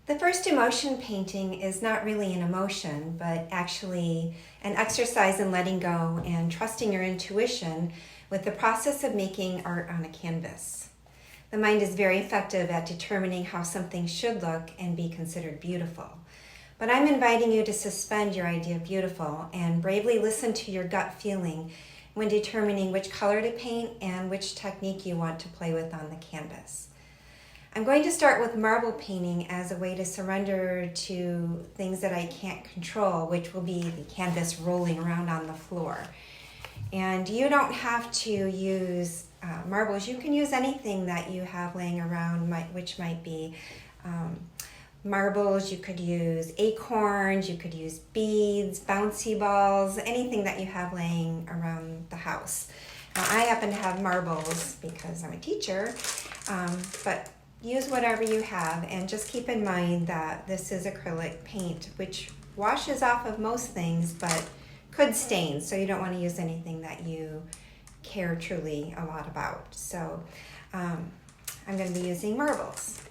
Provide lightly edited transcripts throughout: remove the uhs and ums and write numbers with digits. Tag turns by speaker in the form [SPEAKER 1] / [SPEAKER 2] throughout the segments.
[SPEAKER 1] The first emotion painting is not really an emotion, but actually an exercise in letting go and trusting your intuition with the process of making art on a canvas. The mind is very effective at determining how something should look and be considered beautiful. But I'm inviting you to suspend your idea of beautiful and bravely listen to your gut feeling when determining which color to paint and which technique you want to play with on the canvas. I'm going to start with marble painting as a way to surrender to things that I can't control, which will be the canvas rolling around on the floor. And you don't have to use marbles. You can use anything that you have laying around, which might be marbles. You could use acorns, you could use beads, bouncy balls, anything that you have laying around the house. Now, I happen to have marbles because I'm a teacher, but use whatever you have, and just keep in mind that this is acrylic paint, which washes off of most things, but could stain, so you don't want to use anything that you care truly a lot about. So I'm going to be using marbles.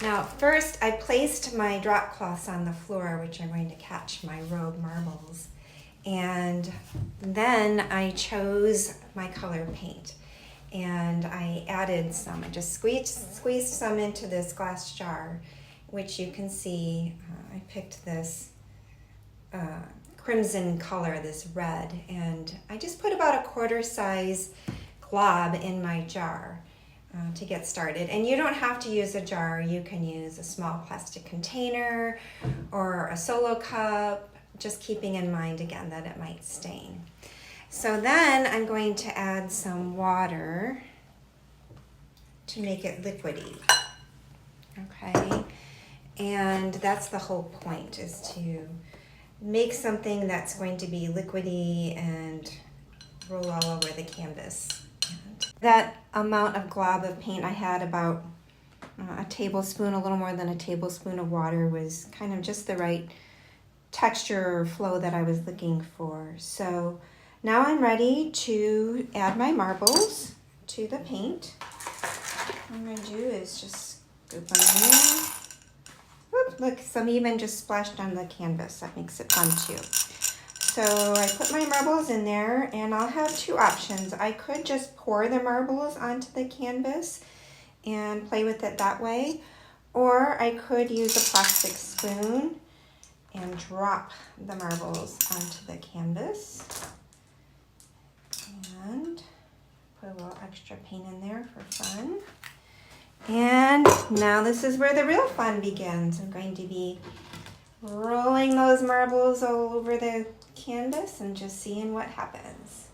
[SPEAKER 1] Now, first I placed my drop cloths on the floor, which are going to catch my rogue marbles, and then I chose my color paint. And I added some. I just squeezed some into this glass jar, which you can see. I picked this crimson color, this red, and I just put about a quarter size glob in my jar to get started. And you don't have to use a jar. You can use a small plastic container or a solo cup, just keeping in mind again that it might stain. So then I'm going to add some water to make it liquidy, okay? And that's the whole point, is to make something that's going to be liquidy and roll all over the canvas. And that amount of glob of paint, I had about a tablespoon, a little more than a tablespoon of water, was kind of just the right texture or flow that I was looking for. So now I'm ready to add my marbles to the paint. What I'm going to do is just scoop them in there. Whoop, look, some even just splashed on the canvas. That makes it fun too. So I put my marbles in there, and I'll have two options. I could just pour the marbles onto the canvas and play with it that way, or I could use a plastic spoon and drop the marbles onto the canvas. And put a little extra paint in there for fun. And now this is where the real fun begins. I'm going to be rolling those marbles all over the canvas and just seeing what happens.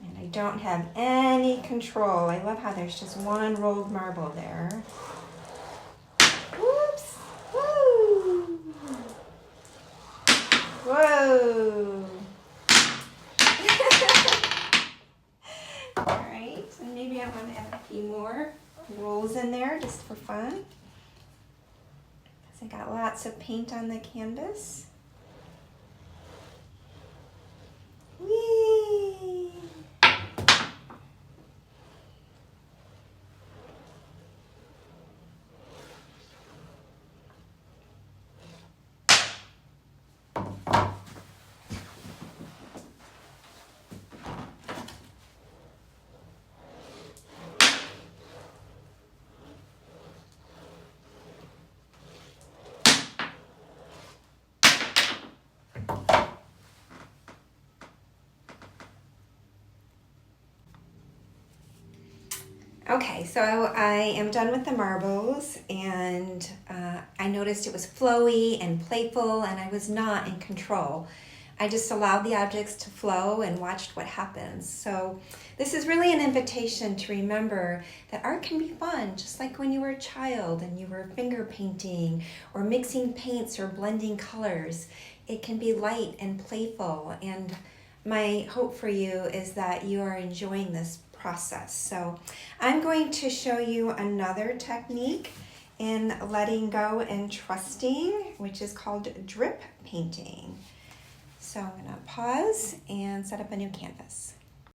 [SPEAKER 1] And I don't have any control. I love how there's just one rolled marble there. Whoops! Woo! Whoa! All right, and maybe I want to add a few more rolls in there just for fun, because I got lots of paint on the canvas. Whee! Okay, so I am done with the marbles, and I noticed it was flowy and playful, and I was not in control. I just allowed the objects to flow and watched what happens. So this is really an invitation to remember that art can be fun, just like when you were a child and you were finger painting or mixing paints or blending colors. It can be light and playful, and my hope for you is that you are enjoying this process. So I'm going to show you another technique in letting go and trusting, which is called drip painting. So I'm going to pause and set up a new canvas.